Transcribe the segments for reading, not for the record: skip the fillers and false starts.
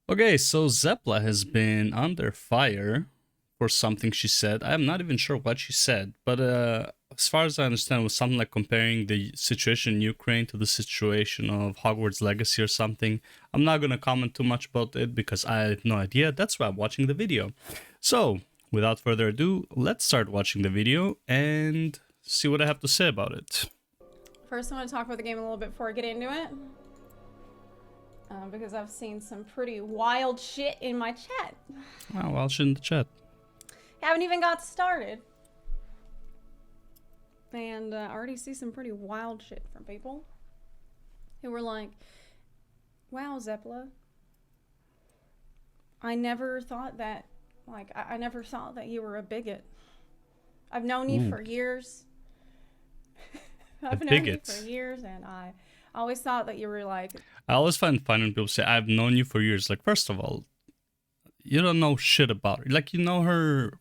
Okay, so Zepla has been under fire for something she said. I'm not even sure what she said, but as far as I understand, it was something like comparing the situation in Ukraine to the situation of Hogwarts Legacy or something. I'm not going to comment too much about it because I have no idea. That's why I'm watching the video. So, without further ado, let's start watching the video and see what I have to say about it. First, I want to talk about the game a little bit before I get into it. Because I've seen some pretty wild shit in my chat. Oh, wild shit in the chat. Haven't even got started. And I already see some pretty wild shit from people who were like, wow, Zepla, I never thought that, I never thought that you were a bigot. I've known you for years. I've known you for years, and I always thought that you were like... I always find funny when people say, I've known you for years. Like, first of all, you don't know shit about her. Like, you know her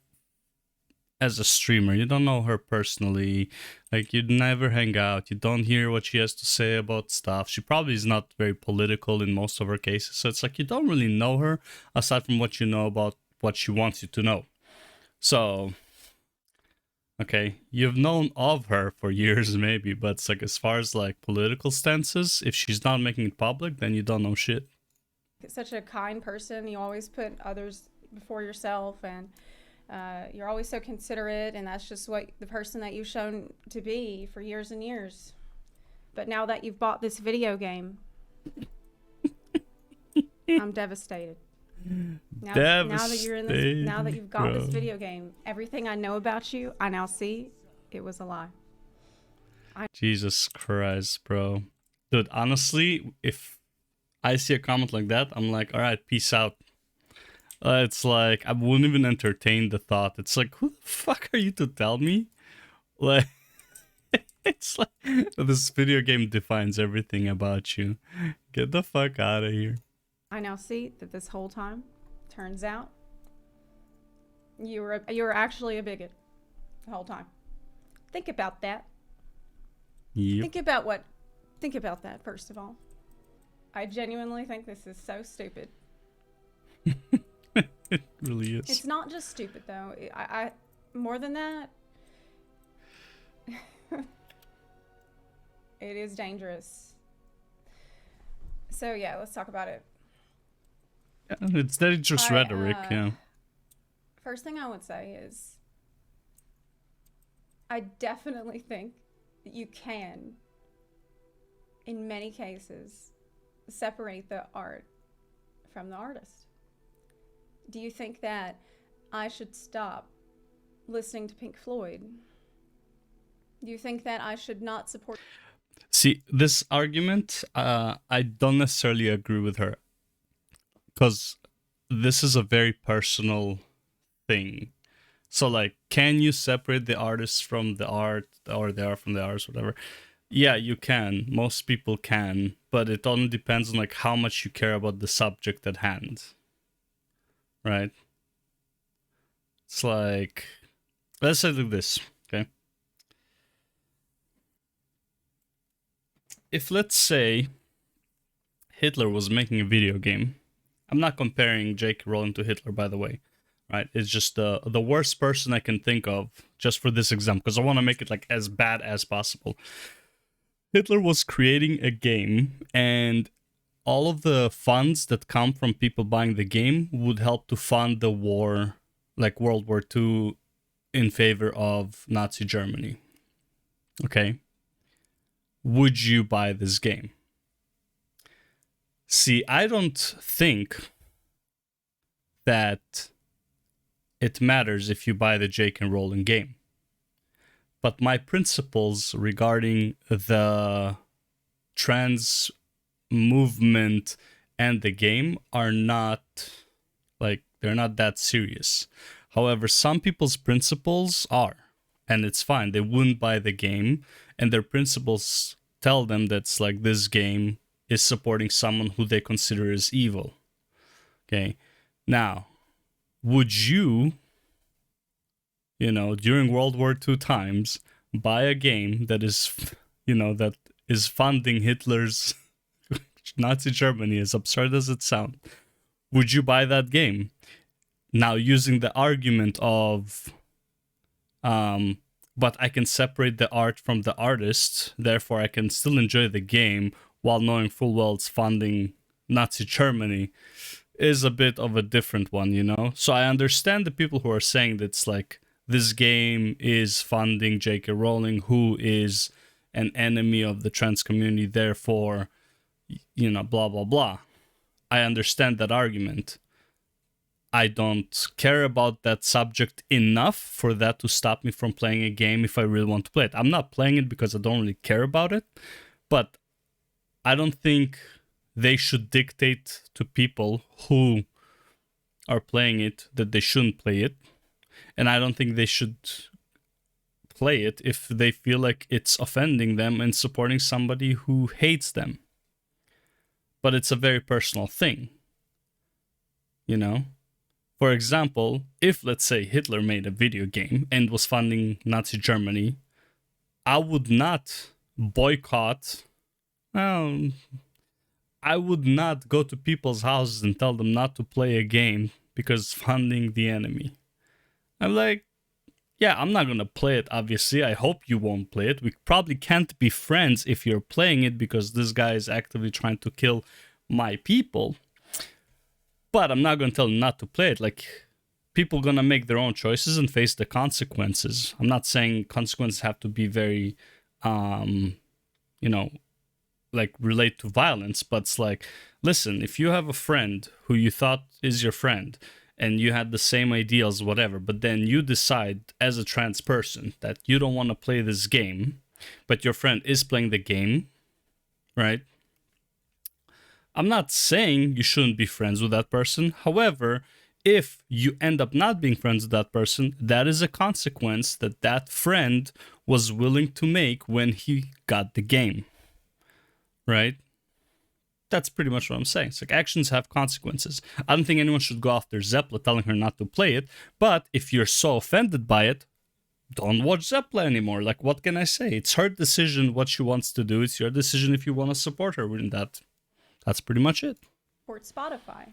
as a streamer. You don't know her personally. Like, you'd never hang out. You don't hear what she has to say about stuff. She probably is not very political in most of her cases. So it's like, you don't really know her aside from what you know about what she wants you to know. So... okay, you've known of her for years maybe, but it's like as far as like political stances, if she's not making it public, then you don't know shit. Such a kind person. You always put others before yourself, and you're always so considerate, and that's just what the person that you've shown to be for years and years. But now that you've bought this video game, I'm devastated. Now that you're in this, now that you've got this video game, everything I know about you, I now see it was a lie. Jesus Christ, bro. Dude, honestly, if I see a comment like that, I'm like, all right, peace out. It's like, I wouldn't even entertain the thought. It's like, who the fuck are you to tell me? Like, it's like, this video game defines everything about you. Get the fuck out of here. I now see that this whole time, turns out, you were actually a bigot the whole time. Think about that. Yep. Think about that, first of all. I genuinely think this is so stupid. It really is. It's not just stupid, though. I more than that, it is dangerous. So yeah, let's talk about it. It's dangerous rhetoric, yeah. First thing I would say is, I definitely think that you can, in many cases, separate the art from the artist. Do you think that I should stop listening to Pink Floyd? Do you think that I should not support... See, this argument, I don't necessarily agree with her. Because this is a very personal thing. So, like, can you separate the artist from the art, or the art from the artist, whatever? Yeah, you can. Most people can. But it only depends on, like, how much you care about the subject at hand. Right? It's like... let's say like this, okay? If, let's say, Hitler was making a video game... I'm not comparing J.K. Rowling to Hitler, by the way, right? It's just the worst person I can think of just for this example, because I want to make it like as bad as possible. Hitler was creating a game, and all of the funds that come from people buying the game would help to fund the war, like World War II, in favor of Nazi Germany. Okay? Would you buy this game? See, I don't think that it matters if you buy the J.K. Rowling game. But my principles regarding the trans movement and the game are not, like, they're not that serious. However, some people's principles are, and it's fine. They wouldn't buy the game, and their principles tell them that's like, this game is supporting someone who they consider as evil. Okay. Now, would you, during World War II times, buy a game that is, that is funding Hitler's Nazi Germany, as absurd as it sounds? Would you buy that game? Now, using the argument of, but I can separate the art from the artist, therefore I can still enjoy the game while knowing full well it's funding Nazi Germany, is a bit of a different one, you know? So I understand the people who are saying that it's like, this game is funding J.K. Rowling, who is an enemy of the trans community, therefore, you know, blah, blah, blah. I understand that argument. I don't care about that subject enough for that to stop me from playing a game if I really want to play it. I'm not playing it because I don't really care about it, but I don't think they should dictate to people who are playing it that they shouldn't play it. And I don't think they should play it if they feel like it's offending them and supporting somebody who hates them. But it's a very personal thing, you know? For example, if, let's say, Hitler made a video game and was funding Nazi Germany, I would not boycott. I would not go to people's houses and tell them not to play a game because it's funding the enemy. I'm like, yeah, I'm not going to play it, obviously. I hope you won't play it. We probably can't be friends if you're playing it because this guy is actively trying to kill my people. But I'm not going to tell them not to play it. Like, people going to make their own choices and face the consequences. I'm not saying consequences have to be very, you know, like relate to violence, but it's like, listen, if you have a friend who you thought is your friend and you had the same ideals, whatever, but then you decide as a trans person that you don't want to play this game, but your friend is playing the game, right? I'm not saying you shouldn't be friends with that person. However, if you end up not being friends with that person, that is a consequence that that friend was willing to make when he got the game, right? That's pretty much what I'm saying. It's like actions have consequences. I don't think anyone should go after Zepla telling her not to play it, but if you're so offended by it, don't watch Zepla anymore. Like, what can I say? It's her decision what she wants to do. It's your decision if you want to support her in that. That's pretty much it. Or Spotify,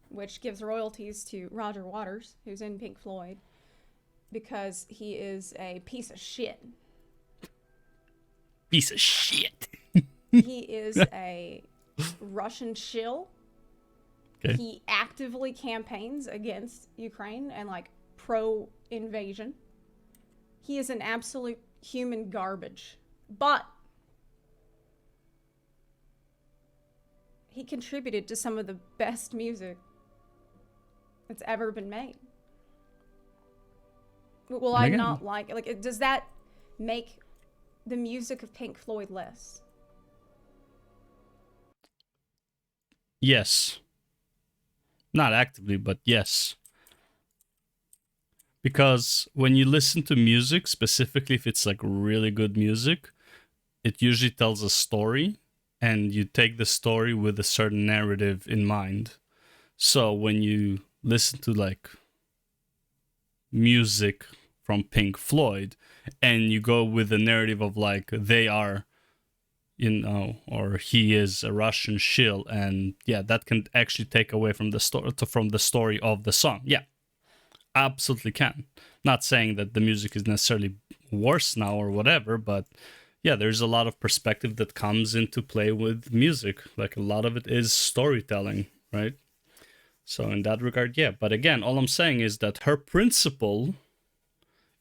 which gives royalties to Roger Waters, who's in Pink Floyd, because he is a piece of shit. Piece of shit. He is a Russian shill. Okay. He actively campaigns against Ukraine and like pro-invasion. He is an absolute human garbage. But he contributed to some of the best music that's ever been made. Will I not like does that make the music of Pink Floyd less? Yes. Not actively, but yes. Because when you listen to music, specifically if it's like really good music, it usually tells a story, and you take the story with a certain narrative in mind. So when you listen to like music from Pink Floyd and you go with the narrative of like they are, you know, or he is a Russian shill, and yeah, that can actually take away from the story of the song. Yeah, absolutely can. Not saying that the music is necessarily worse now or whatever, but yeah, there's a lot of perspective that comes into play with music. Like a lot of it is storytelling, right? So in that regard, yeah. But again, all I'm saying is that her principle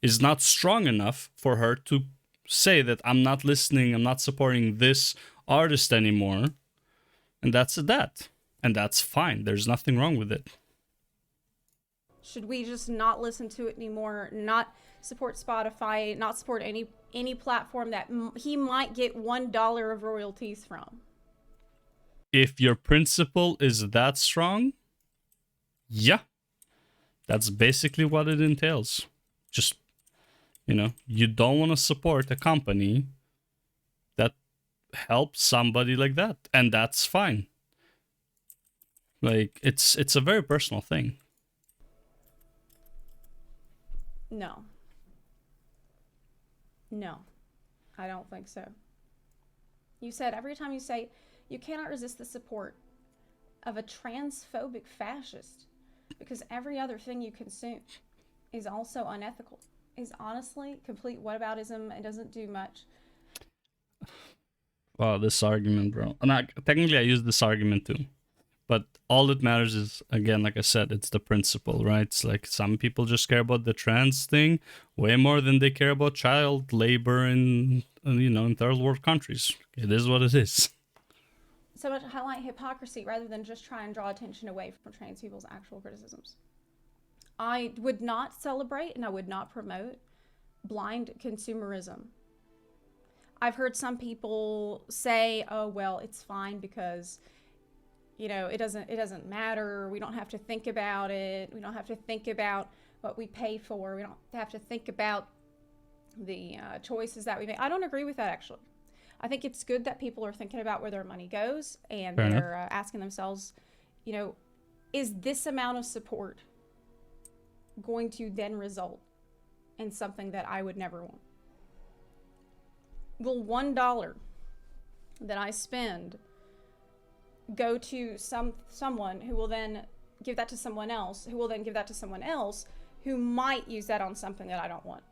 is not strong enough for her to say that I'm not listening, I'm not supporting this artist anymore. And that's that. And that's fine. There's nothing wrong with it. Should we just not listen to it anymore, not support Spotify, not support any platform that he might get $1 of royalties from? If your principle is that strong, yeah, that's basically what it entails. Just, you know, you don't want to support a company that helps somebody like that, and that's fine. Like, it's a very personal thing. No. No, I don't think so. You said every time you say you cannot resist the support of a transphobic fascist, because every other thing you consume is also unethical, is honestly complete whataboutism and doesn't do much. Wow, this argument, bro. And technically, I use this argument too. But all that matters is, again, like I said, it's the principle, right? It's like some people just care about the trans thing way more than they care about child labor in third world countries. It is what it is. So much highlight hypocrisy rather than just try and draw attention away from trans people's actual criticisms. I would not celebrate and I would not promote blind consumerism. I've heard some people say, "Oh, well, it's fine because it doesn't matter. We don't have to think about it. We don't have to think about what we pay for. We don't have to think about the choices that we make." I don't agree with that, actually. I think it's good that people are thinking about where their money goes and they're asking themselves, is this amount of support going to then result in something that I would never want? Will $1 that I spend go to someone who will then give that to someone else, who will then give that to someone else who might use that on something that I don't want?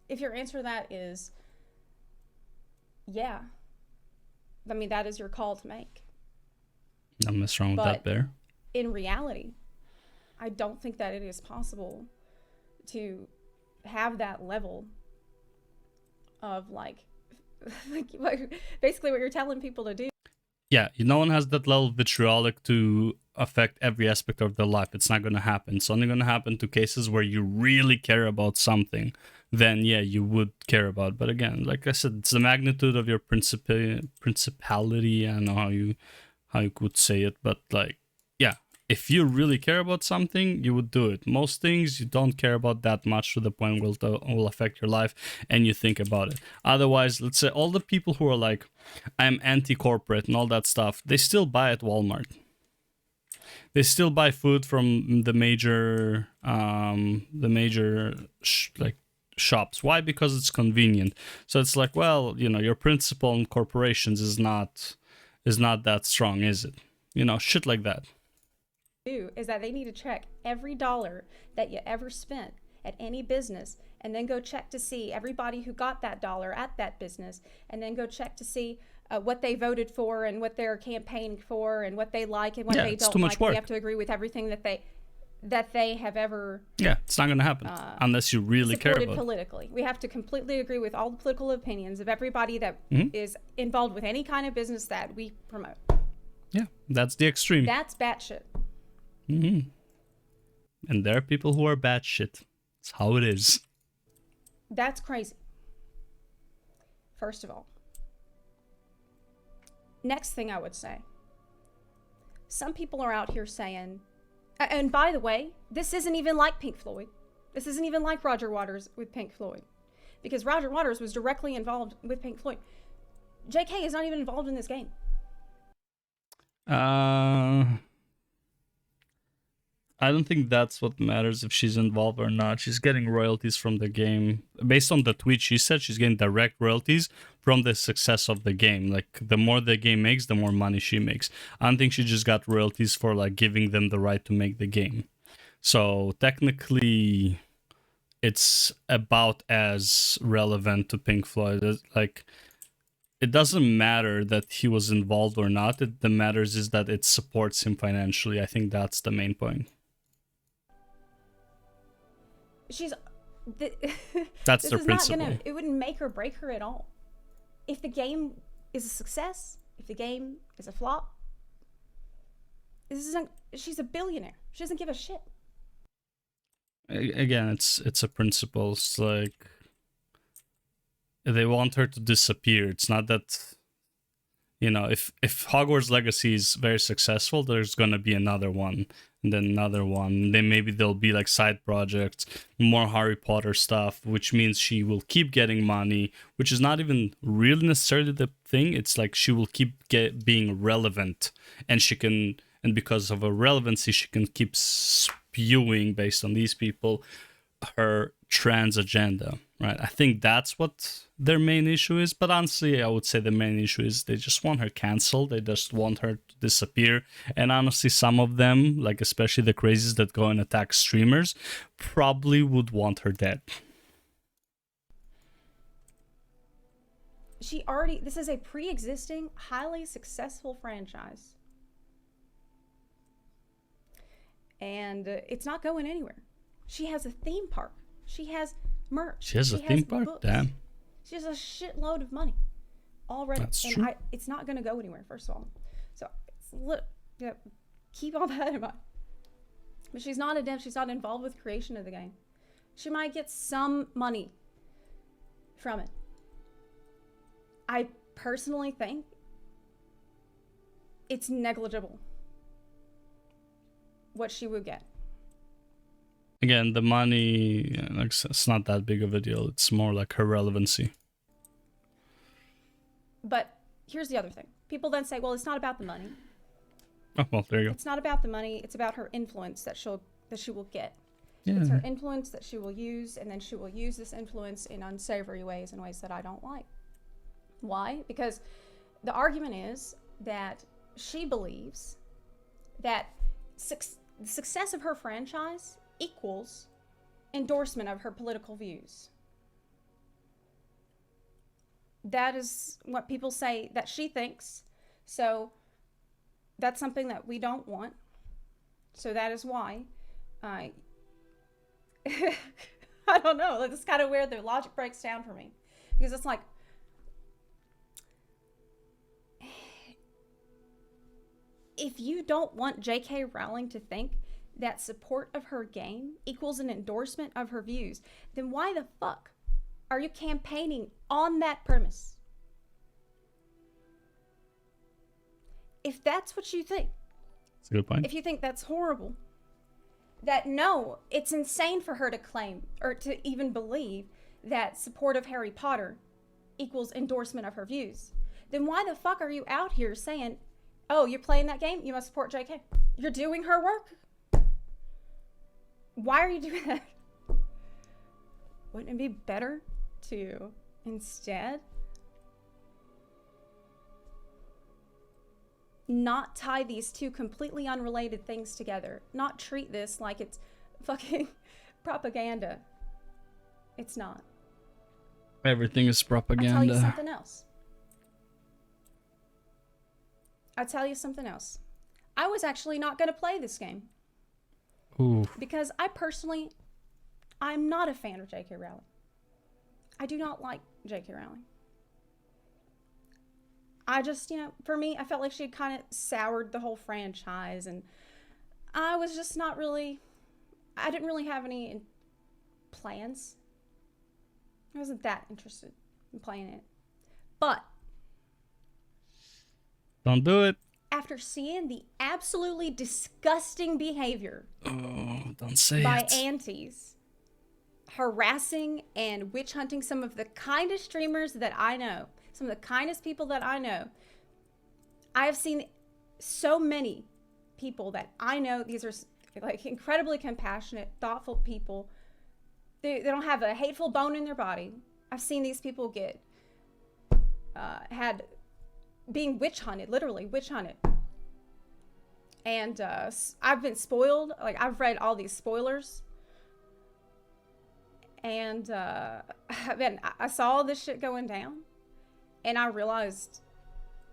If your answer to that is yeah, I mean, that is your call to make. Nothing wrong with that there. In reality, I don't think that it is possible to have that level of like basically what you're telling people to do. Yeah, no one has that level of vitriolic to affect every aspect of their life. It's not going to happen. It's only going to happen to cases where you really care about something. Then, yeah, you would care about. But again, like I said, it's the magnitude of your principality. I don't know how you could say it, but like, yeah, if you really care about something, you would do it. Most things you don't care about that much to the point will affect your life and you think about it. Otherwise, let's say all the people who are like, I'm anti-corporate and all that stuff, they still buy at Walmart. They still buy food from the major shops. Why? Because it's convenient. So it's like, well, your principle in corporations is not that strong, is it? Shit like that. Is that they need to check every dollar that you ever spent at any business and then go check to see everybody who got that dollar at that business and then go check to see what they voted for and what they're campaigning for and what they like and what they don't like. You have to agree with everything that they have ever. Yeah, it's not going to happen unless you really care about it. Politically. We have to completely agree with all the political opinions of everybody that is involved with any kind of business that we promote. Yeah, that's the extreme. That's batshit. Mm-hmm. And there are people who are batshit. It's how it is. That's crazy. First of all. Next thing I would say. Some people are out here saying, and by the way, this isn't even like Pink Floyd. This isn't even like Roger Waters with Pink Floyd. Because Roger Waters was directly involved with Pink Floyd. JK is not even involved in this game. I don't think that's what matters if she's involved or not. She's getting royalties from the game. Based on the tweet she said, she's getting direct royalties from the success of the game. Like, the more the game makes, the more money she makes. I don't think she just got royalties for, like, giving them the right to make the game. So, technically, it's about as relevant to Pink Floyd. Like, it doesn't matter that he was involved or not. The matters is that it supports him financially. I think that's the main point. That's their principle. It wouldn't make or break her at all. If the game is a success, if the game is a flop, she's a billionaire. She doesn't give a shit. Again, it's a principle. It's like they want her to disappear. It's not that, if Hogwarts Legacy is very successful, there's gonna be another one. And then another one. Then maybe there'll be like side projects, more Harry Potter stuff, which means she will keep getting money, which is not even really necessarily the thing. It's like she will keep being relevant, and because of her relevancy, she can keep spewing based on these people her trans agenda. right? I think that's what their main issue is. But honestly, I would say the main issue is they just want her canceled. They just want her to disappear. And honestly, some of them, like especially the crazies that go and attack streamers, probably would want her dead. This is a pre-existing, highly successful franchise. And it's not going anywhere. She has a theme park. She has merch. She has a theme park? Books. Damn. She has a shitload of money already. That's and true. It's not going to go anywhere, first of all. So keep all that in mind. But she's not adept. She's not involved with creation of the game. She might get some money from it. I personally think it's negligible what she would get. Again, the money, like, it's not that big of a deal. It's more like her relevancy. But here's the other thing. People then say, well, it's not about the money. Oh, well, there you go. It's not about the money. It's about her influence that she will get. Yeah. It's her influence that she will use, and then she will use this influence in unsavory ways, in ways that I don't like. Why? Because the argument is that she believes that the success of her franchise equals endorsement of her political views. That is what people say that she thinks. So that's something that we don't want. So that is why I don't know. It's kind of where the logic breaks down for me. Because it's like, if you don't want J.K. Rowling to think that support of her game equals an endorsement of her views, then why the fuck are you campaigning on that premise? If that's what you think, that's a good point. If you think that's horrible, that no, it's insane for her to claim or to even believe that support of Harry Potter equals endorsement of her views, then why the fuck are you out here saying, oh, you're playing that game, you must support JK? You're doing her work? Why are you doing that? Wouldn't it be better to instead not tie these two completely unrelated things together? Not treat this like it's fucking propaganda. It's not. Everything is propaganda. I'll tell you something else. I was actually not going to play this game. Ooh. Because I'm not a fan of J.K. Rowling. I do not like J.K. Rowling. I just, for me, I felt like she had kind of soured the whole franchise, and I was just I didn't really have any plans. I wasn't that interested in playing it. But don't do it. After seeing the absolutely disgusting behavior don't say by it. aunties harassing and witch hunting some of the kindest streamers that I know, some of the kindest people that I know, I have seen so many people that I know. These are like incredibly compassionate, thoughtful people. They don't have a hateful bone in their body. I've seen these people get being witch hunted, literally witch hunted. And I've been spoiled. Like, I've read all these spoilers. And I saw all this shit going down. And I realized,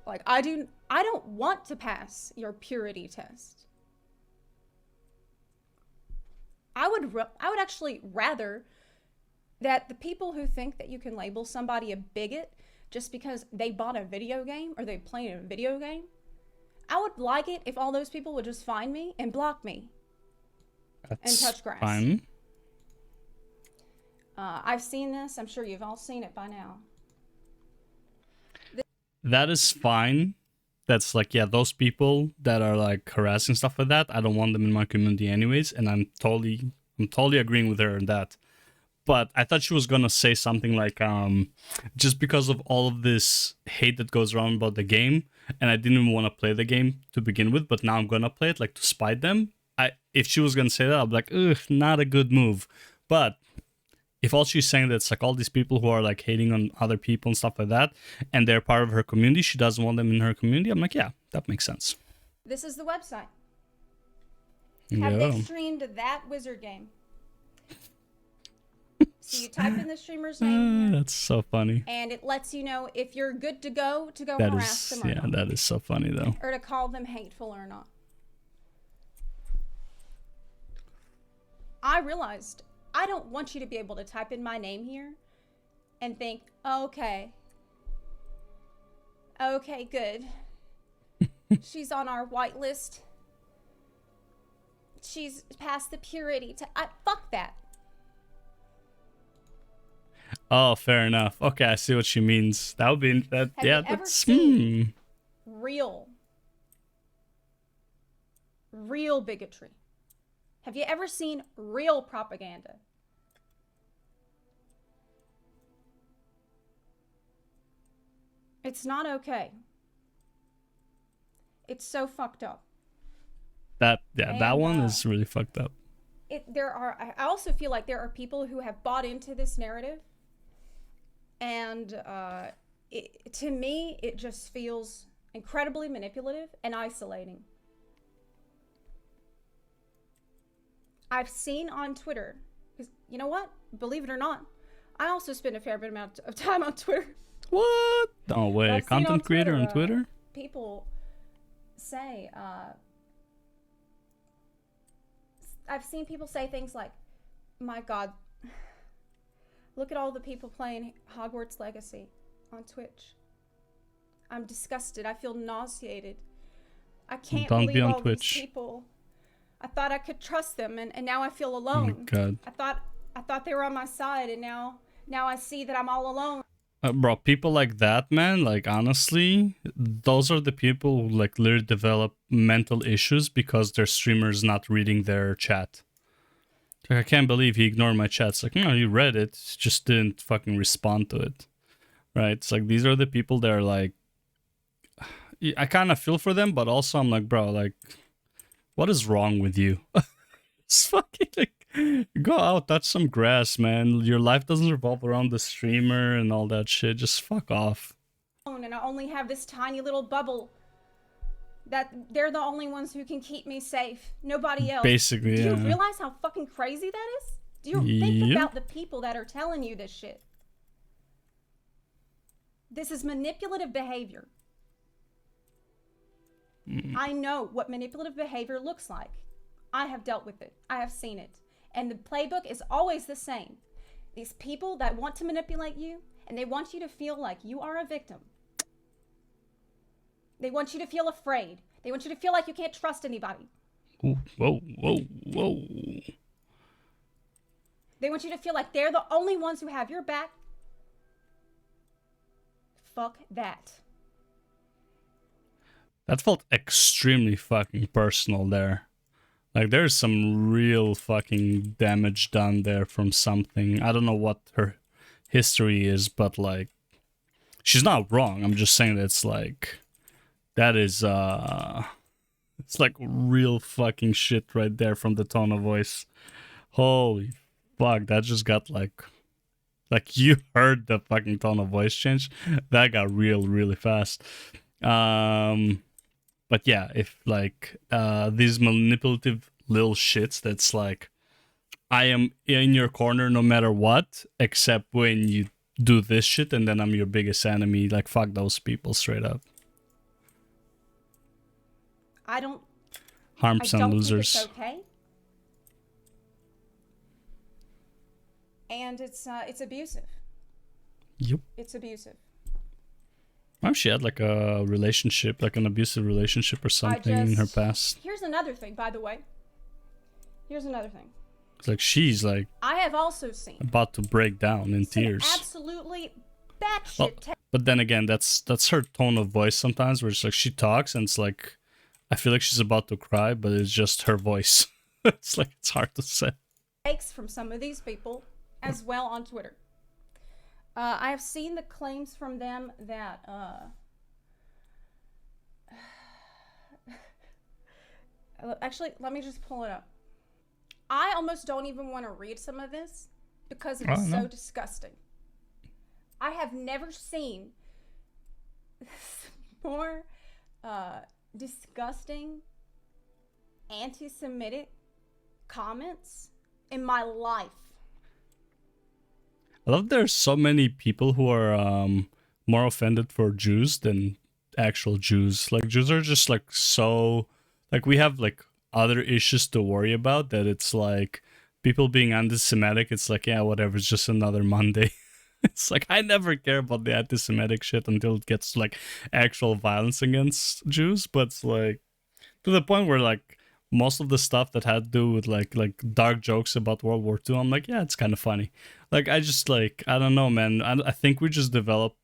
like, I don't want to pass your purity test. I would actually rather that the people who think that you can label somebody a bigot just because they bought a video game or they played a video game, I would like it if all those people would just find me and block me. That's and touch grass. Fine. I've seen this. I'm sure you've all seen it by now. That is fine. That's like, yeah, those people that are like harassing stuff like that, I don't want them in my community anyways, and I'm totally agreeing with her on that. But I thought she was gonna say something like, just because of all of this hate that goes around about the game, and I didn't even want to play the game to begin with, but now I'm gonna play it, like, to spite them. If she was gonna say that, I'd be like, ugh, not a good move. But if all she's saying that it's like all these people who are like hating on other people and stuff like that, and they're part of her community, she doesn't want them in her community, I'm like, yeah, that makes sense. This is the website. Yeah. Have they streamed that wizard game? So you type in the streamer's name here, That's so funny. and it lets you know if you're good to go That harass is, them or yeah, not, that is so funny though. or to call them hateful or not. I realized I don't want you to be able to type in my name here and think, okay, good. She's on our whitelist. She's past the purity. Fuck that. Oh, fair enough. Okay, I see what she means. That would be that. Have Yeah, you ever that's seen real bigotry? Have you ever seen real propaganda? It's not okay. It's so fucked up. that And, one is really fucked up. I also feel like there are people who have bought into this narrative, and to me, it just feels incredibly manipulative and isolating. I've seen on Twitter, because you know what? Believe it or not, I also spend a fair bit amount of time on Twitter. What? No way. I've seen Content on creator on Twitter? People say, I've seen people say things like, my God, look at all the people playing Hogwarts Legacy on Twitch. I'm disgusted. I feel nauseated. I can't Don't be believe on all Twitch. these people. I thought I could trust them, and now I feel Oh alone. my god. I thought they were on my side, and now I see that I'm all alone. Bro, people like that, man, like honestly, those are the people who like literally develop mental issues because their streamer's not reading their chat. Like, I can't believe he ignored my chat. It's like, no, you read it, just didn't fucking respond to it. Right? It's like these are the people that are like, I kind of feel for them, but also I'm like, bro, like, what is wrong with you? It's fucking like, go out, touch some grass, man. Your life doesn't revolve around the streamer and all that shit. Just fuck off. And I only have this tiny little bubble that they're the only ones who can keep me safe. Nobody else. Basically, Do you yeah. realize how fucking crazy that is? Do you think Yep. about the people that are telling you this shit? This is manipulative behavior. I know what manipulative behavior looks like. I have dealt with it. I have seen it. And the playbook is always the same. These people that want to manipulate you, and they want you to feel like you are a victim. They want you to feel afraid. They want you to feel like you can't trust anybody. Ooh, whoa, whoa, whoa. They want you to feel like they're the only ones who have your back. Fuck that. That felt extremely fucking personal there. Like, there's some real fucking damage done there from something. I don't know what her history is, but like, she's not wrong. I'm just saying that it's like, that is, it's like real fucking shit right there from the tone of voice. Holy fuck, that just got like you heard the fucking tone of voice change. That got real really fast. But yeah, if like these manipulative little shits that's like, I am in your corner no matter what, except when you do this shit and then I'm your biggest enemy, like fuck those people straight up. I don't Harms and losers. think it's okay. And it's abusive. Yep. It's abusive. Well, she had like a relationship, like an abusive relationship or something in her past. Here's another thing, by the way. Here's another thing. It's like she's like I have also seen about to break down in tears. absolutely batshit. Well, but then again, that's her tone of voice sometimes, where it's like she talks and it's like, I feel like she's about to cry, but it's just her voice. It's like, it's hard to say. Takes from some of these people as well on Twitter. I have seen the claims from them that actually, let me just pull it up. I almost don't even want to read some of this because it Oh, is so no. disgusting. I have never seen more disgusting anti-Semitic comments in my life. I love there's so many people who are more offended for Jews than actual Jews. Like Jews are just like so like we have like other issues to worry about that it's like people being anti-Semitic, it's like yeah, whatever, it's just another Monday. It's like I never care about the anti-Semitic shit until it gets like actual violence against Jews, but it's like to the point where like most of the stuff that had to do with like dark jokes about World War II, I'm like, yeah, it's kind of funny. Like I just like I don't know, man. I think we just developed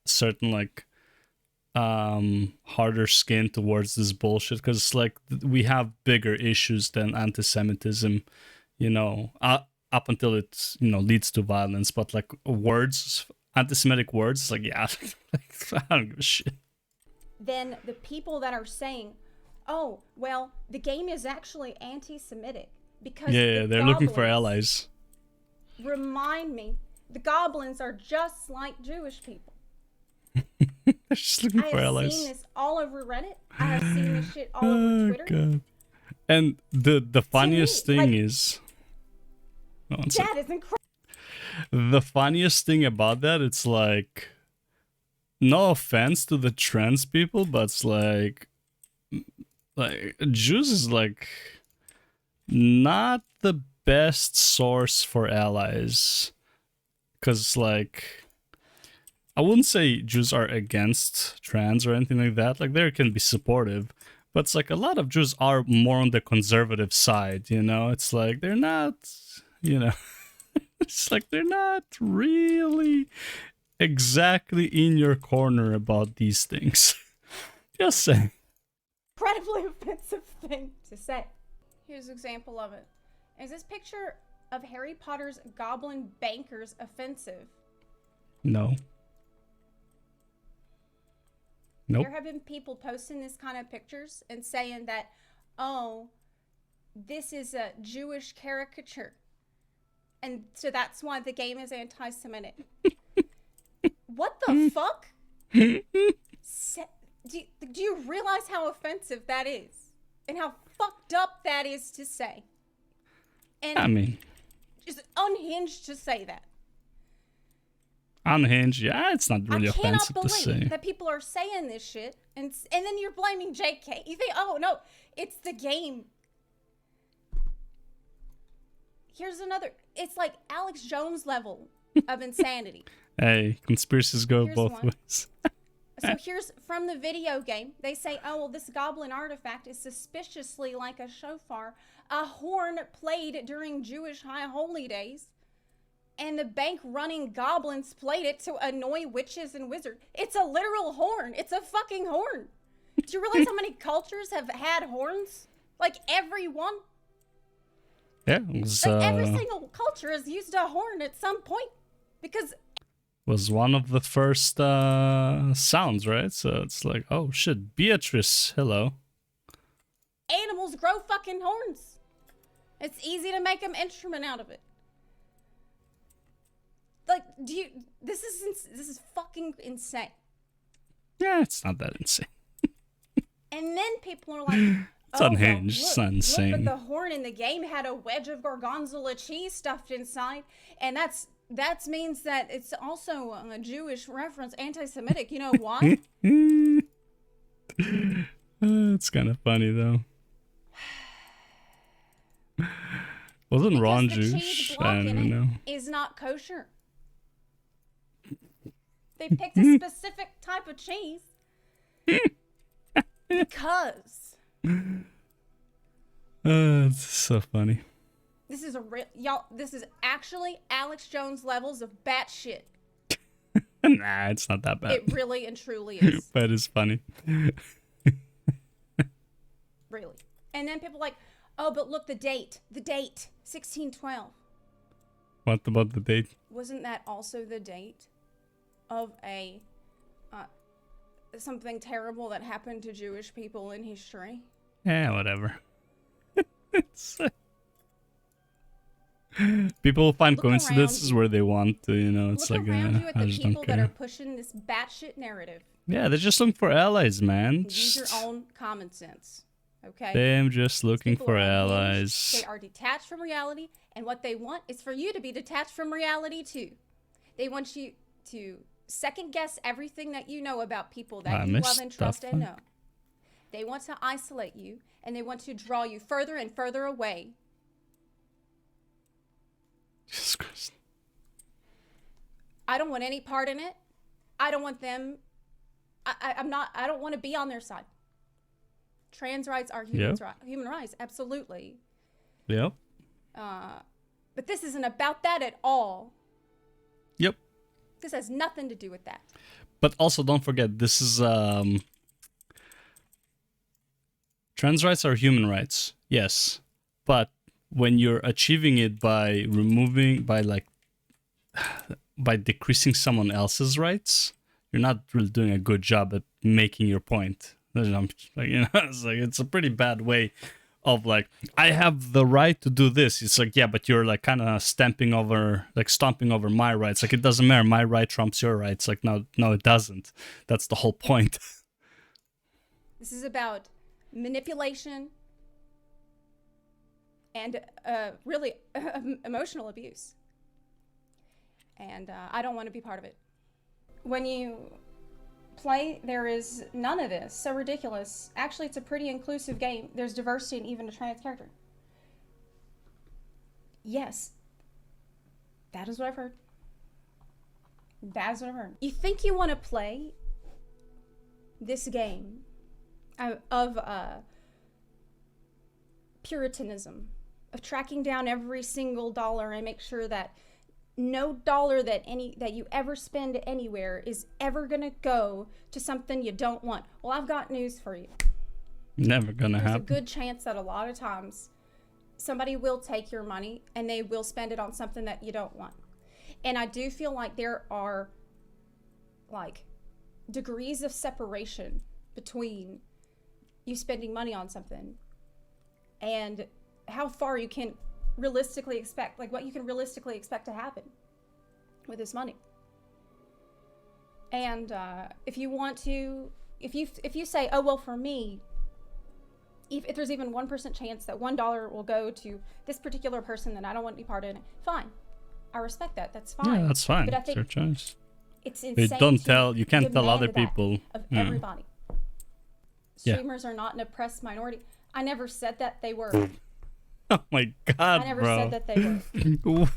certain like harder skin towards this bullshit because like we have bigger issues than anti-Semitism, you know, up until it leads to violence. But like words, anti-Semitic words, it's like yeah, like, I don't give a shit. Then the people that are saying, oh, well, the game is actually anti-Semitic because Yeah, the they're looking for goblins allies. remind me, the goblins are just like Jewish people. They're just looking I for have allies. seen this all over Reddit. I have seen this shit all over Twitter. God. And the funniest me, thing like, is, oh, one sec. That is incredible. The funniest thing about that, it's like, no offense to the trans people, but it's like Jews is like not the best source for allies, because like I wouldn't say Jews are against trans or anything like that. Like they can be supportive, but it's like a lot of Jews are more on the conservative side. You know, it's like they're not. You know, it's like they're not really exactly in your corner about these things. Just saying. Incredibly offensive thing to say. Here's an example of it. Is this picture of Harry Potter's goblin bankers offensive? No. Nope. There have been people posting this kind of pictures and saying that, oh, this is a Jewish caricature. And so that's why the game is anti-Semitic. What the fuck? Do you realize how offensive that is? And how fucked up that is to say? And I mean, just unhinged to say that. unhinged, yeah, it's not really I cannot offensive to say. believe that people are saying this shit, and then you're blaming JK. You think, oh no, it's the game. Here's another. It's like Alex Jones level of insanity. Hey, conspiracies go Here's both one. ways. So here's from the video game. They say, oh, well, this goblin artifact is suspiciously like a shofar, a horn played during Jewish high holy days. And the bank running goblins played it to annoy witches and wizards. It's a literal horn. It's a fucking horn. Do you realize how many cultures have had horns? Like every one. Yeah, it was, Like every single culture has used a horn at some point. Because was one of the first sounds, right? So it's like, oh shit, Beatrice, hello. animals grow fucking horns. It's easy to make an instrument out of it. Like, this is fucking insane. Yeah, it's not that insane. And then people are like, It's oh, unhinged. Well, It's not insane. Look, but the horn in the game had a wedge of gorgonzola cheese stuffed inside, and that means that it's also a Jewish reference, anti-Semitic. You know why? It's kind of funny though. Wasn't Because Ron the Jewish? cheese I block don't in even know. it is not kosher. They picked a specific type of cheese because It's so funny. this is a real y'all. This is actually Alex Jones levels of batshit. Nah, it's not that bad. It really and truly is. But it's funny. Really. And then people are like, oh, but look, the date, 1612. What about the date? Wasn't that also the date of a something terrible that happened to Jewish people in history? Yeah, whatever. It's, People find Look around coincidences you. where they want to, you know. It's Look like, around you at I the just don't people that are care. pushing this batshit narrative. Yeah, they're just looking for allies, man. Use your own common sense. Okay? Them just These looking people for are unhinged. allies. They are detached from reality, and what they want is for you to be detached from reality too. They want you to second guess everything that you know about people that I you love missed and that trust and one. know. They want to isolate you, and they want to draw you further and further away. Jesus Christ. I don't want any part in it. I don't want them. I don't want to be on their side. Trans rights are human rights, absolutely. Yep. But this isn't about that at all. Yep. This has nothing to do with that. But also, don't forget, this is trans rights are human rights, yes. But when you're achieving it by by decreasing someone else's rights, you're not really doing a good job at making your point. It's a pretty bad way of like, I have the right to do this. It's like, yeah, but you're like kind of stomping over my rights. Like, it doesn't matter. My right trumps your rights. Like, no, it doesn't. That's the whole point. This is about manipulation and really emotional abuse. And I don't want to be part of it. When you play, there is none of this. So ridiculous. Actually, it's a pretty inclusive game. There's diversity in even a trans character. Yes. That is what I've heard. That is what I've heard. You think you want to play this game of puritanism, of tracking down every single dollar and make sure that no dollar that you ever spend anywhere is ever gonna go to something you don't want. Well, I've got news for you. Never gonna happen. There's a good chance that a lot of times somebody will take your money and they will spend it on something that you don't want. And I do feel like there are like degrees of separation between you spending money on something and how far you can realistically expect, like what you can realistically expect to happen with this money. And if you say, oh well, for me, if there's even 1% chance that $1 will go to this particular person that I don't want to be part of it, fine, I respect that. That's fine. Yeah, that's fine. But I It's think your choice. it's insane. You can't tell other people of everybody. Yeah. Streamers are not an oppressed minority. I never said that they were. Oh my god, I never bro. said that they were.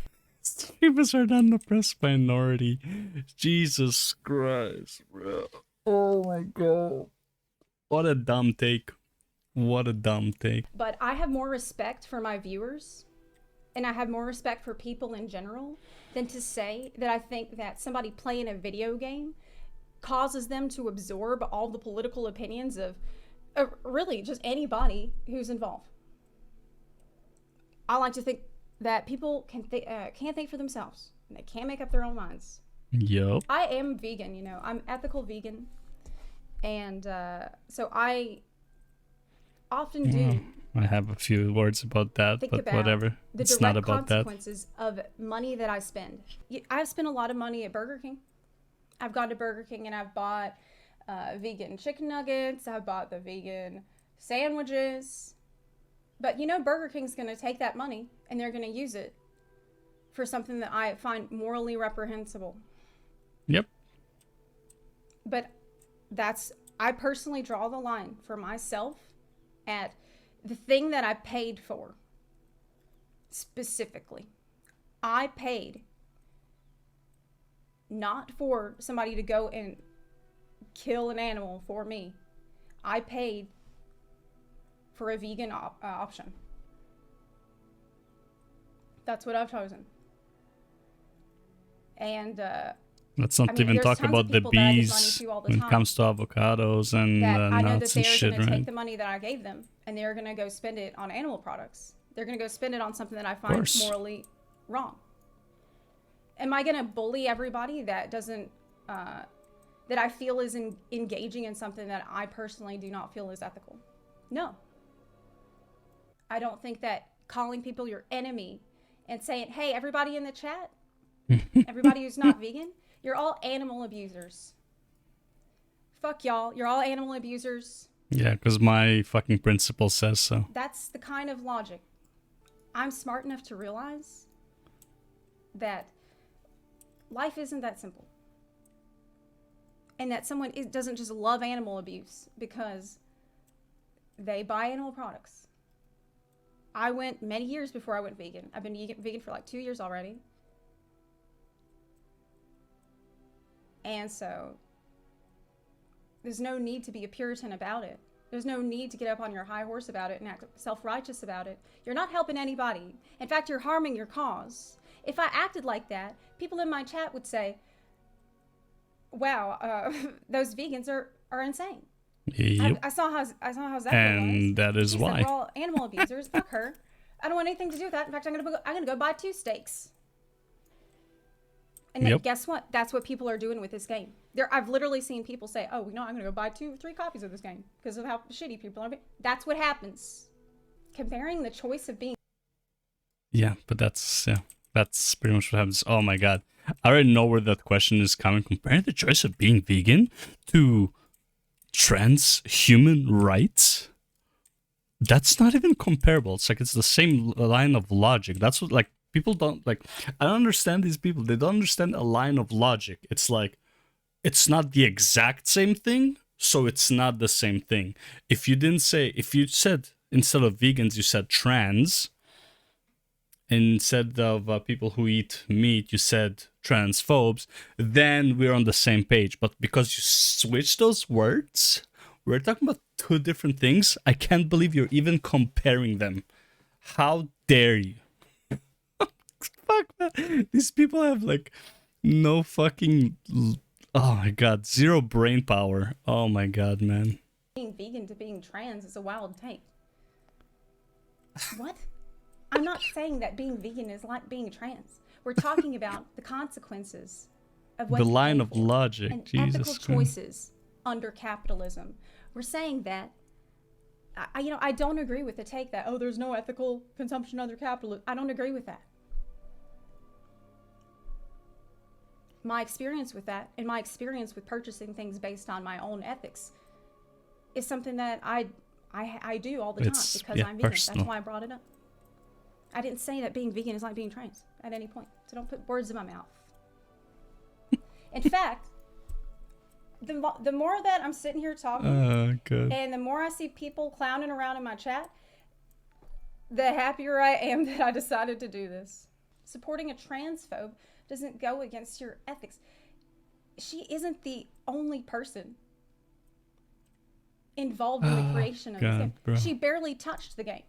Streamers are not an oppressed minority. Jesus Christ, bro. Oh my god. What a dumb take. What a dumb take. But I have more respect for my viewers, and I have more respect for people in general, than to say that I think that somebody playing a video game causes them to absorb all the political opinions of really just anybody who's involved. I like to think that people can't think for themselves. They can't make up their own minds. Yup. I am vegan, you know. I'm ethical vegan. And so I often do I have a few words about that, think but about whatever. the It's direct not about that. consequences of money that I spend. I've spent a lot of money at Burger King. I've gone to Burger King and I've bought vegan chicken nuggets. I've bought the vegan sandwiches. But you know, Burger King's going to take that money and they're going to use it for something that I find morally reprehensible. Yep. But I personally draw the line for myself at the thing that I paid for. Specifically, I paid not for somebody to go and kill an animal for me. I paid for a vegan option. That's what I've chosen. And let's not even talk about the bees when it comes to avocados and I know that nuts and they're shit, going to right? take the money that I gave them and they're going to go spend it on animal products. They're going to go spend it on something that I find morally wrong. Am I going to bully everybody that doesn't, that I feel is engaging in something that I personally do not feel is ethical? No. I don't think that calling people your enemy and saying, hey, everybody in the chat, everybody who's not vegan, you're all animal abusers. Fuck y'all. You're all animal abusers. Yeah, because my fucking principal says so. That's the kind of logic. I'm smart enough to realize that life isn't that simple. And that someone doesn't just love animal abuse because they buy animal products. I went many years before I went vegan. I've been vegan for like 2 years already. And so there's no need to be a Puritan about it. There's no need to get up on your high horse about it and act self-righteous about it. You're not helping anybody. In fact, you're harming your cause. If I acted like that, people in my chat would say, wow, those vegans are insane. Yep. I saw how Zepla was. And that is She why. said we're all animal abusers. Fuck her. I don't want anything to do with that. In fact, I'm gonna go buy 2 steaks. And then guess what? That's what people are doing with this game. I've literally seen people say, "Oh, I'm gonna go buy 2, 3 copies of this game because of how shitty people are." That's what happens. Comparing the choice of being. Yeah, but that's pretty much what happens. Oh my god, I already know where that question is coming. Comparing the choice of being vegan to trans human rights. That's not even comparable. It's like it's the same line of logic. That's what like people don't like. I don't understand these people. They don't understand a line of logic. It's like it's not the exact same thing, so it's not the same thing. If you said instead of vegans, you said trans. Instead of people who eat meat, you said transphobes, then we're on the same page. But because you switch those words, we're talking about 2 different things. I can't believe you're even comparing them. How dare you? Fuck, man. These people have like no fucking... Oh my god, 0 brain power. Oh my god, man. Being vegan to being trans is a wild take. What? I'm not saying that being vegan is like being trans. We're talking about the consequences of what The line of logic, and Jesus ethical Christ. choices under capitalism. We're saying that I don't agree with the take that there's no ethical consumption under capitalism. I don't agree with that. My experience with that and my experience with purchasing things based on my own ethics is something that I do all the time because I'm vegan. Personal. That's why I brought it up. I didn't say that being vegan is like being trans at any point. So don't put words in my mouth. In fact, the more that I'm sitting here talking and the more I see people clowning around in my chat, the happier I am that I decided to do this. Supporting a transphobe doesn't go against your ethics. She isn't the only person involved in the creation of this game. Bro. She barely touched the game.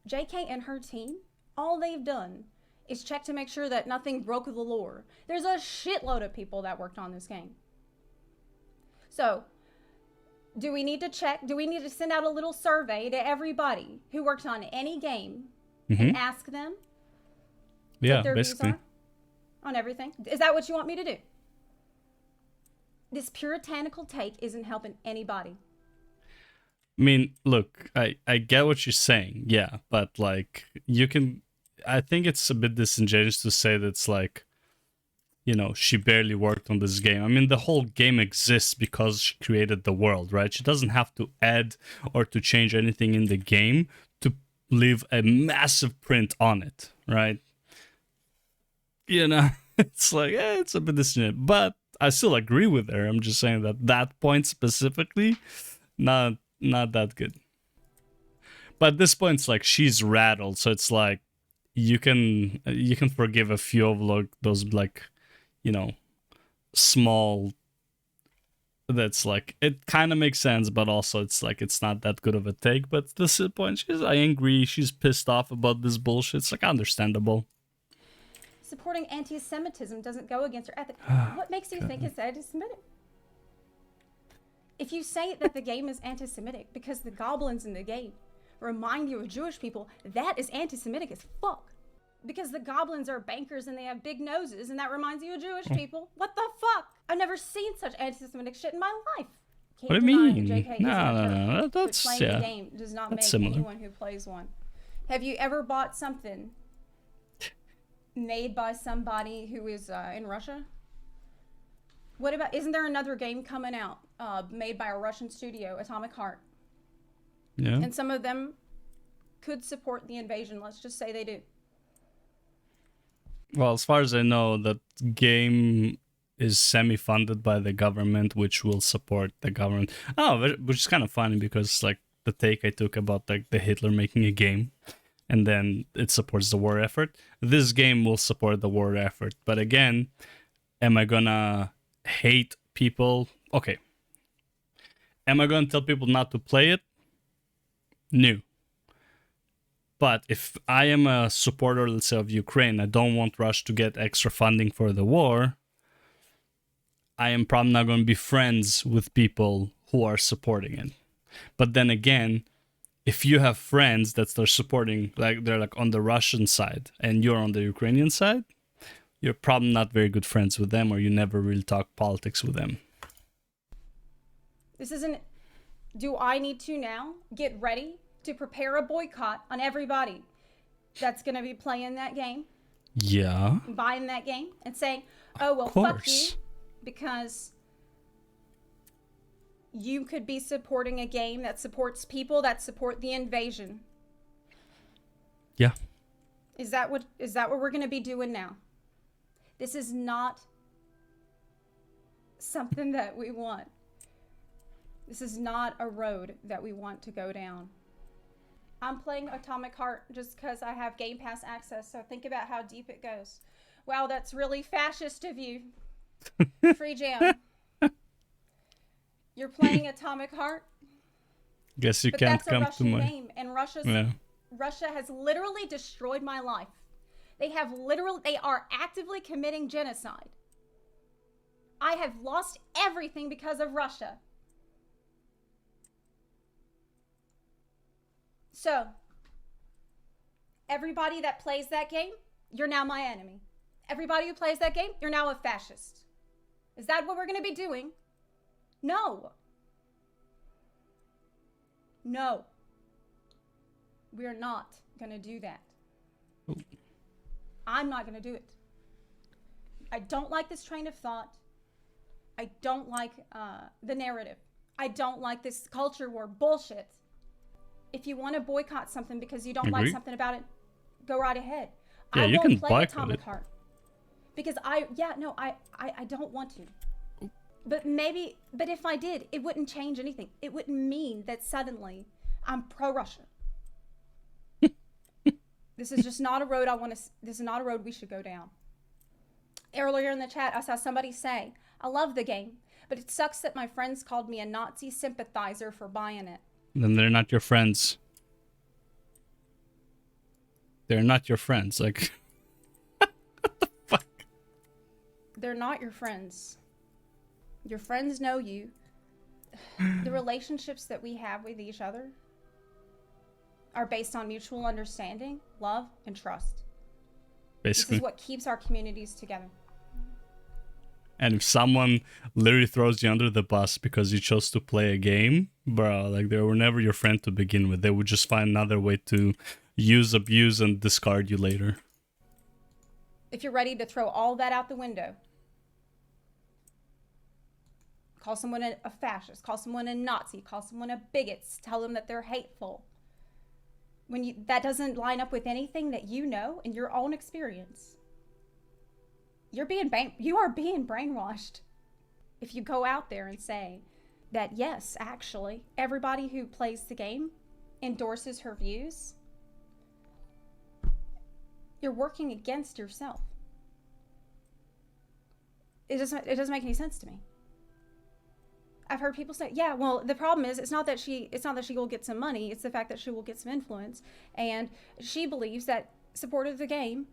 JK and her team, all they've done is check to make sure that nothing broke the lore. There's a shitload of people that worked on this game. So, do we need to check? Do we need to send out a little survey to everybody who worked on any game and ask them what their basically. views are on everything? Is that what you want me to do? This puritanical take isn't helping anybody. I mean, look, I get what you're saying, yeah, but like I think it's a bit disingenuous to say that it's like, she barely worked on this game. I mean, the whole game exists because she created the world, right? She doesn't have to add or to change anything in the game to leave a massive print on it, right? It's like, it's a bit disingenuous, but I still agree with her. I'm just saying that point specifically, not that good. But at this point, it's like she's rattled, so it's like you can forgive a few of like those like small. That's like it kind of makes sense, but also it's like it's not that good of a take. But this point, she's angry, she's pissed off about this bullshit. It's like understandable. Supporting anti-Semitism doesn't go against her ethics. What makes you think it's anti-Semitic? If you say that the game is anti-Semitic because the goblins in the game remind you of Jewish people, that is anti-Semitic as fuck. Because the goblins are bankers and they have big noses and that reminds you of Jewish people. What the fuck? I've never seen such anti-Semitic shit in my life. What do you mean? JK No, that's playing the game does not make similar. anyone who plays one. Have you ever bought something made by somebody who is in Russia? What about, isn't there another game coming out made by a Russian studio, Atomic Heart? Yeah. And some of them could support the invasion. Let's just say they do. Well, as far as I know, that game is semi-funded by the government, which will support the government. Oh, which is kind of funny because like the take I took about like the Hitler making a game, and then it supports the war effort. This game will support the war effort, but again, am I gonna hate people? Okay. Am I gonna tell people not to play it? No. But if I am a supporter, let's say, of Ukraine, I don't want Russia to get extra funding for the war, I am probably not going to be friends with people who are supporting it. But then again, if you have friends that they're supporting, like they're like on the Russian side and you're on the Ukrainian side, you're probably not very good friends with them, or you never really talk politics with them. This isn't, do I need to now get ready to prepare a boycott on everybody that's going to be playing that game? Yeah. Buying that game and saying, oh, well, fuck you, because you could be supporting a game that supports people that support the invasion. Yeah. Is that what we're going to be doing now? This is not something that we want. This is not a road that we want to go down. I'm playing Atomic Heart just because I have Game Pass access, so think about how deep it goes. Wow, that's really fascist of you. Free jam. You're playing Atomic Heart? Guess you can't come to my... That's a Russian name, and Russia has literally destroyed my life. They are actively committing genocide. I have lost everything because of Russia. So, everybody that plays that game, you're now my enemy. Everybody who plays that game, you're now a fascist. Is that what we're going to be doing? No. No. We're not going to do that. I'm not going to do it. I don't like this train of thought. I don't like the narrative. I don't like this culture war bullshit. If you want to boycott something because you don't like something about it, go right ahead. Yeah, you can boycott Atomic Heart because I don't want to. But if I did, it wouldn't change anything. It wouldn't mean that suddenly I'm pro-Russia. This is just not a road this is not a road we should go down. Earlier in the chat, I saw somebody say, I love the game, but it sucks that my friends called me a Nazi sympathizer for buying it. Then they're not your friends. They're not your friends. Like, what the fuck? They're not your friends. Your friends know you. The relationships that we have with each other are based on mutual understanding, love, and trust. Basically. This is what keeps our communities together. And if someone literally throws you under the bus because you chose to play a game, bro, like they were never your friend to begin with. They would just find another way to use, abuse, and discard you later. If you're ready to throw all that out the window, call someone a fascist, call someone a Nazi, call someone a bigot, tell them that they're hateful. That doesn't line up with anything that you know in your own experience. You are being brainwashed. If you go out there and say that, yes, actually, everybody who plays the game endorses her views, you're working against yourself. It doesn't make any sense to me. I've heard people say, yeah, well, the problem is it's not that she will get some money, it's the fact that she will get some influence, and she believes that support of the game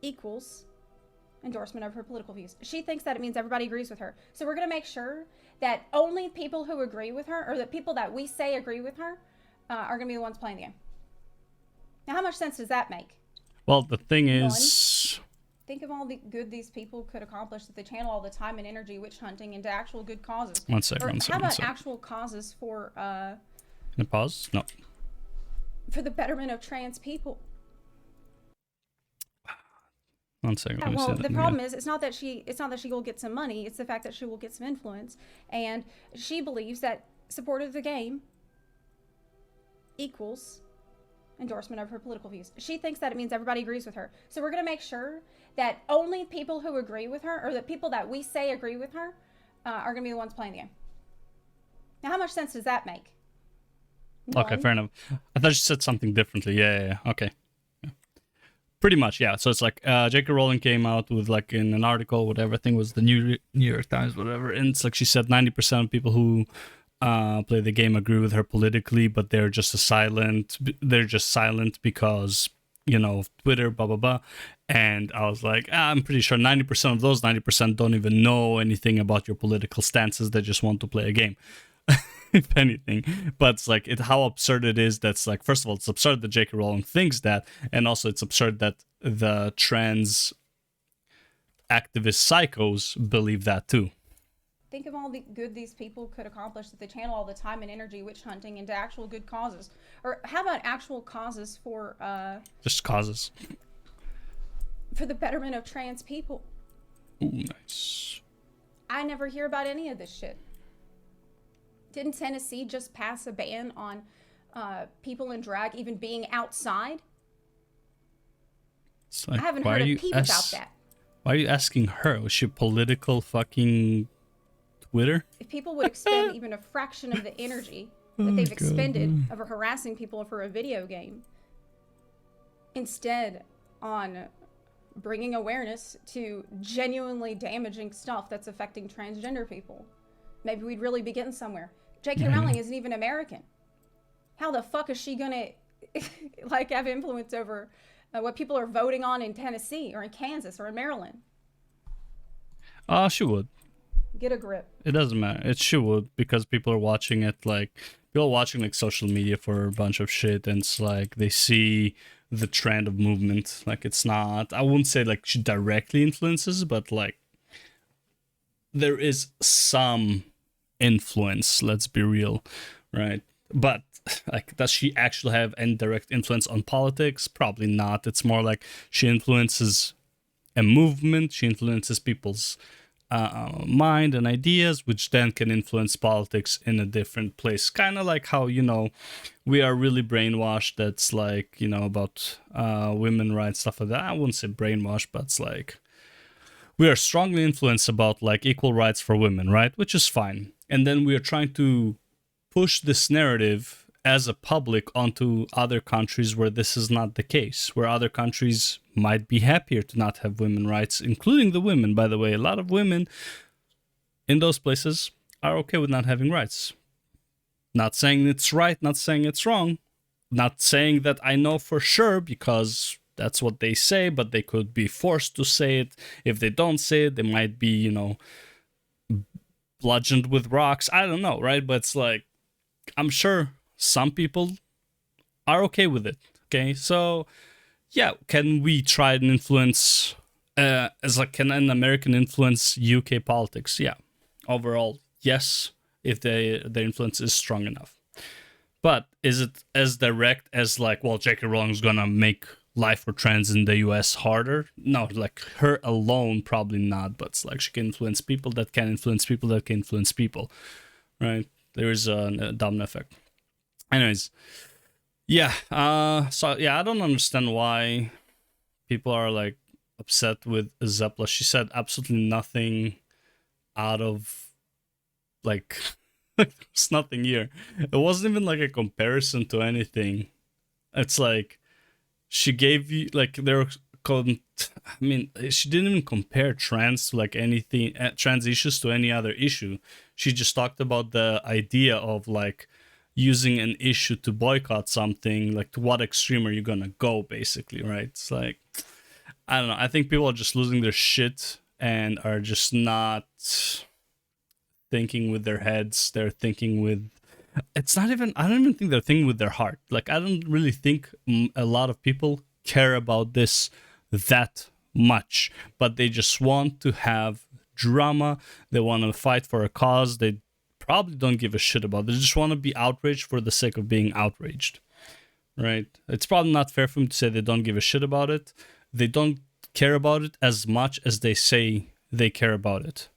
equals endorsement of her political views. She thinks that it means everybody agrees with her. So we're going to make sure that only people who agree with her, or the people that we say agree with her, are going to be the ones playing the game. Now, how much sense does that make? Well, the thing is... Think of all the good these people could accomplish if they channel all the time and energy witch hunting into actual good causes. One second. How about actual causes for... Can I pause? No. For the betterment of trans people. One second, let me see Well, that the again. problem is it's not that she will get some money. It's the fact that she will get some influence, and she believes that support of the game equals endorsement of her political views. She thinks that it means everybody agrees with her. So we're going to make sure that only people who agree with her, or the people that we say agree with her, are going to be the ones playing the game. Now, how much sense does that make? Okay, None. fair enough. I thought you said something differently. Yeah. Okay. Yeah. Pretty much, yeah. So it's like J.K. Rowling came out with like in an article, whatever, I think it was the New York Times, whatever, and it's like she said 90% of people who play the game agree with her politically, but they're just silent because Twitter, blah blah blah. And I was like, I'm pretty sure 90% of those 90% don't even know anything about your political stances. They just want to play a game. If anything, but it's like how absurd it is. That's like, first of all, it's absurd that J.K. Rowling thinks that, and also it's absurd that the trans activist psychos believe that too. Think of all the good these people could accomplish if they channel all the time and energy witch hunting into actual good causes. Or how about actual causes for Just causes. for the betterment of trans people? Ooh, nice. I never hear about any of this shit. Didn't Tennessee just pass a ban on people in drag even being outside? Like, I haven't heard a peep about that. Why are you asking her? Was she political fucking Twitter? If people would expend even a fraction of the energy that they've expended over harassing people for a video game, instead on bringing awareness to genuinely damaging stuff that's affecting transgender people, maybe we'd really be getting somewhere. J.K. Rowling isn't even American. How the fuck is she gonna like have influence over what people are voting on in Tennessee or in Kansas or in Maryland? She would. Get a grip. It doesn't matter. She would, because people are watching it, like people are watching like social media for a bunch of shit, and it's like they see the trend of movement. Like it's not, I wouldn't say like she directly influences, but like there is some influence, let's be real, right? But like, does she actually have any direct influence on politics? Probably not. It's more like she influences a movement, she influences people's mind and ideas, which then can influence politics in a different place. Kind of like how, we are really brainwashed. That's like, about women rights, stuff like that. I wouldn't say brainwashed, but it's like we are strongly influenced about like equal rights for women, right? Which is fine. And then we are trying to push this narrative as a public onto other countries where this is not the case, where other countries might be happier to not have women rights, including the women, by the way. A lot of women in those places are okay with not having rights. Not saying it's right, not saying it's wrong, not saying that I know for sure, because that's what they say, but they could be forced to say it. If they don't say it, they might be, bludgeoned with rocks. I don't know, right? But it's like, I'm sure some people are okay with it. Okay, so yeah, can we try and influence can an American influence UK politics? Yeah, overall, yes, if their influence is strong enough. But is it as direct as like, well, J.K. Rowling's gonna make life for trans in the US harder? No, like her alone, probably not. But it's like she can influence people that can influence people that can influence people, right? There is a domino effect. Anyways, yeah. So yeah, I don't understand why people are like upset with Zepla. She said absolutely nothing out of like there's nothing here. It wasn't even like a comparison to anything. It's like she gave you like she didn't even compare trans to like anything, trans issues to any other issue. She just talked about the idea of like using an issue to boycott something. Like, to what extreme are you gonna go, basically, right? It's like, I don't know. I think people are just losing their shit and are just not thinking with their heads. They're thinking with, it's not even, I don't even think they're thinking with their heart. Like, I don't really think a lot of people care about this that much, but they just want to have drama. They want to fight for a cause. They probably don't give a shit about it. They just want to be outraged for the sake of being outraged, right? It's probably not fair for them to say they don't give a shit about it. They don't care about it as much as they say they care about it.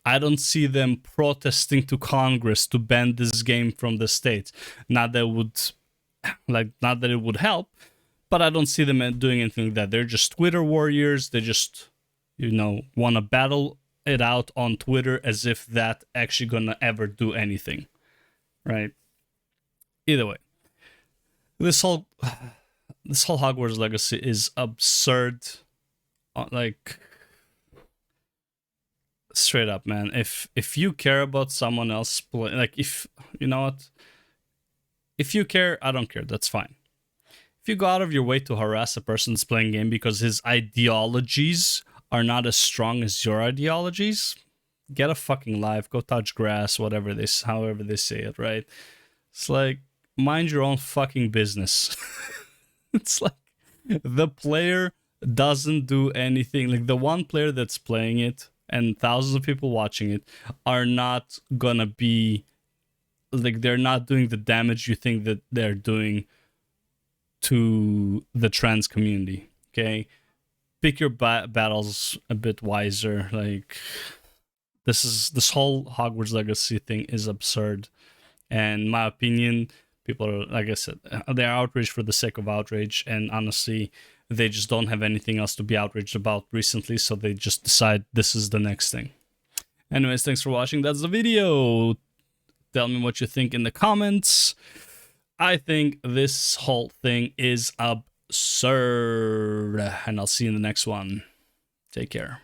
I don't see them protesting to Congress to ban this game from the States. Not that it would help, but I don't see them doing anything like that. They're just Twitter warriors. They just, want to battle it out on Twitter as if that actually gonna ever do anything, right? Either way, this whole Hogwarts Legacy is absurd. Like, straight up, man. If you care about someone else like, if you know what, if you care, I don't care, that's fine. If you go out of your way to harass a person that's playing game because his ideologies are not as strong as your ideologies, get a fucking life, go touch grass, however they say it, right? It's like, mind your own fucking business. It's like, the player doesn't do anything. Like, the one player that's playing it and thousands of people watching it are not gonna be, like, they're not doing the damage you think that they're doing to the trans community, okay? Pick your battles a bit wiser. Like, this whole Hogwarts Legacy thing is absurd. And in my opinion, people are, like I said, they're outraged for the sake of outrage, and honestly, they just don't have anything else to be outraged about recently, so they just decide this is the next thing. Anyways, thanks for watching. That's the video. Tell me what you think in the comments. I think this whole thing is absurd, and I'll see you in the next one. Take care.